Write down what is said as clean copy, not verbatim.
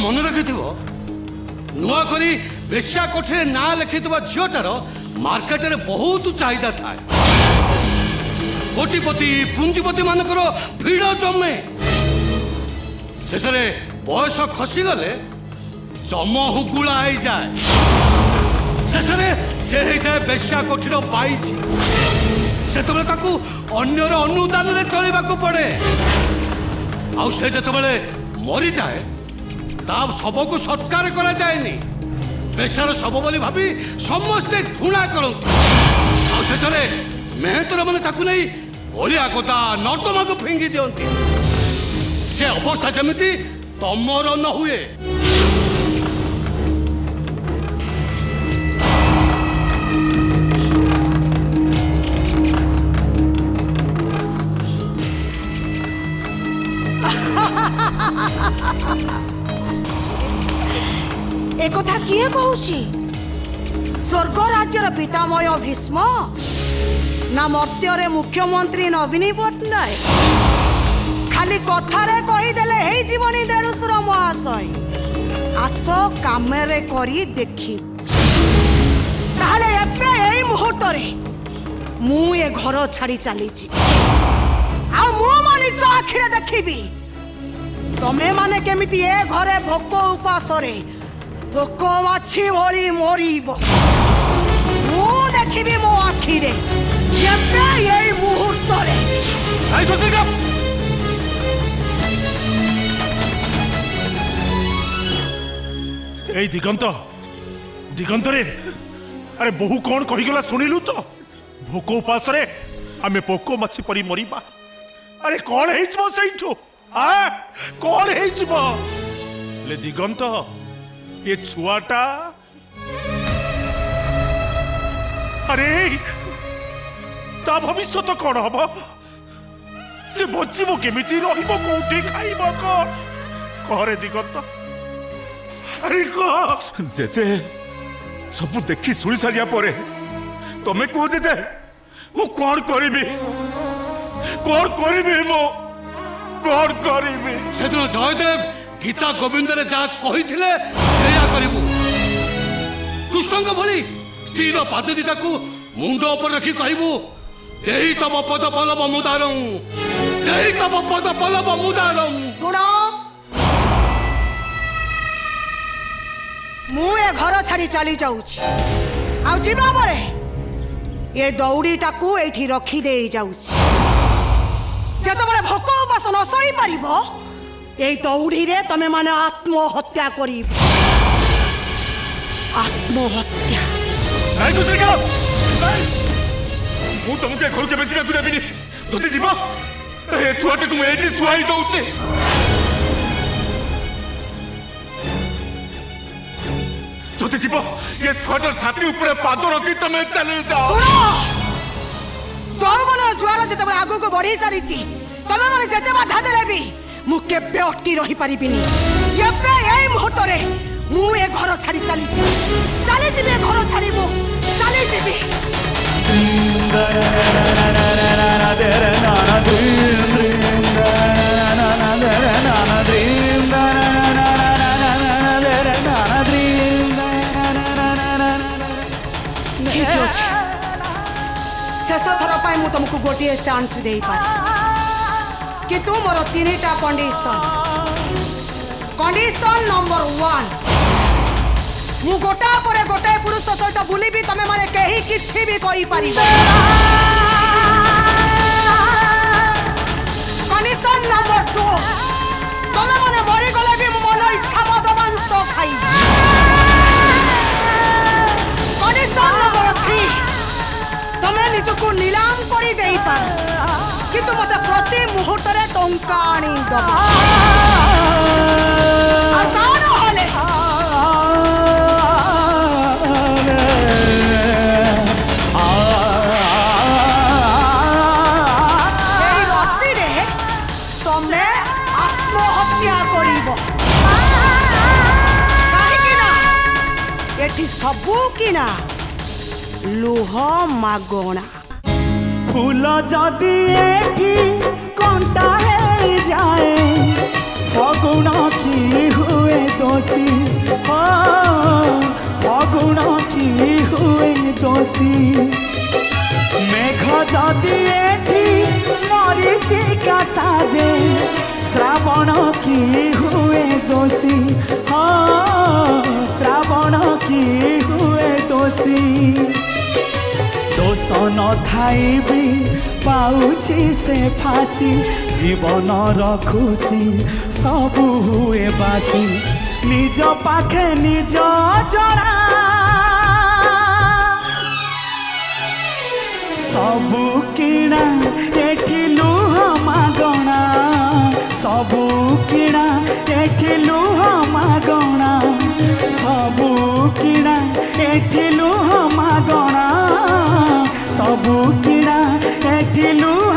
मन रखि नुआ करी बेश्या कोठे ना लिखि झीटार मार्केट रे बहुत चाहिदा था। कोटिपति पुंजीपति मानकर भिड़ जमे शेष बयस खसी गले जम हुगुला हो जाए शेष से हो जाए बेश्या कोठीर पाइछि से अन्यर अनुदान चलवा पड़े आउ से जिते मरी जाए ता शव को सत्कार करा जाएनी बेश्यार शव बोली भाभी समस्ते घृणा करते शेष मेहतर मैंने ताकू नहीं ओलिया गोता नर्दमा को फिंगी दियंती से अवस्था जमीती तमर न हुए। एक कथा किए कहूची स्वर्ग राज्यर पितामय भीष्म ना मर्त्य मुख्यमंत्री नवीन पट्टनायक खाली कथारे कहीदेले हे जीवनी देड़ुसुर महाशय आस कामेरे करी देखी ताहले एबे एई मुहूर्त रे मु ए घर छाड़ी चलीची आ मु मानी तो आखिरे देखिबी तमे माने केमिति ए घरे भोक उपास रे भोक माछी भली मरीब मु देखिबी मो आखिरे एबे एई मुहूर्त रे आई सोचल का ए दिगंत दिगंत रे अरे बहु कौन कहीगला शुणिलु तो भोक उपास रे आमे पोको मछी परी मरीबा अरे कौन हेइछबो सेइठो आ कौन हेइछबो ले दिगंत ये छुआटा अरे ता भविष्य तो कौन हम से बचीबो केमिति रहिबो कोठी खाइबो करे दिगंत अरे को जेजे सब देखी सुनी सारिया परे तमे को जेजे मु कौन करिबी मो कौन करिबी सेदिन जयदेव गीता गोविंद रे जा कहिथिले सेया करिबु कृष्णଙ୍କ भली स्त्रीर पाद दिटा को मुंड ऊपर रखी कहबू देही तब पद पलव मुदारं देही तब पद पलव मुदारं सुनो मु ए घर छाड़ी चली जाऊची आ जीवा बळे ये दौड़ीटा को एठी रखी दे जाऊची जत बळे भोक उपास न सही परिबो ए दौड़ी रे तमे माने आत्महत्या करी आत्महत्या नहीं तो चलेगा मु तुमके घर के बेची को देबिनी जति जीवा ए छुआटे को एठी सुआई दउते जति जीवा ये छुआटर छाती ऊपर पाद रखी तमे चले जाओ सुनो जौवन जुआर जते आगु को बढ़ी सारिची तमे माने जते बाधा देले भी मु केबे अटकी रही परिबिनी एबे एई मुहूर्त रे मु ए घर छाड़ी चली जीबे घर छाड़ी मु चली जीबी शेष थर पाई मु तुमको गोटे चांस दे पारे कि तू मोर 3टा कंडीशन नंबर 1 मु गोटा परे गोटे पुरुष सहित बुलिबी तमे माने केही किछि भी कहि पारि कंडीशन नंबर 2 तमे माने मरि गले भी मन इच्छा मद मांस खाई कंडीशन नंबर 3 तमे निजको नीलाम करी देई पार किंतु मते प्रति मुहूर्त रे टंका आनी दबा आ कौन होले एई रसी रे तमे आत्महत्या करिवो काहे कि ना एठी सबु कि ना लोह मागणा फूल जदि एठी कंटा है जाए फगुण की हुए दोषी फगुण की हुए दोषी मेघ जदि एठी मरीचिका साजे श्रावण की हुए दोषी श्रावण की हुए दोषी दोष न थाई भी पाउछि से फांसी जीवन खुशी सबू हुए बासी निज पाखे निज जड़ा सबू किणा एठी लुह मागणा सबू किणा एठी लुह मागणा सबू किणा एठी लुह मागणा सबू किणा एठी लुह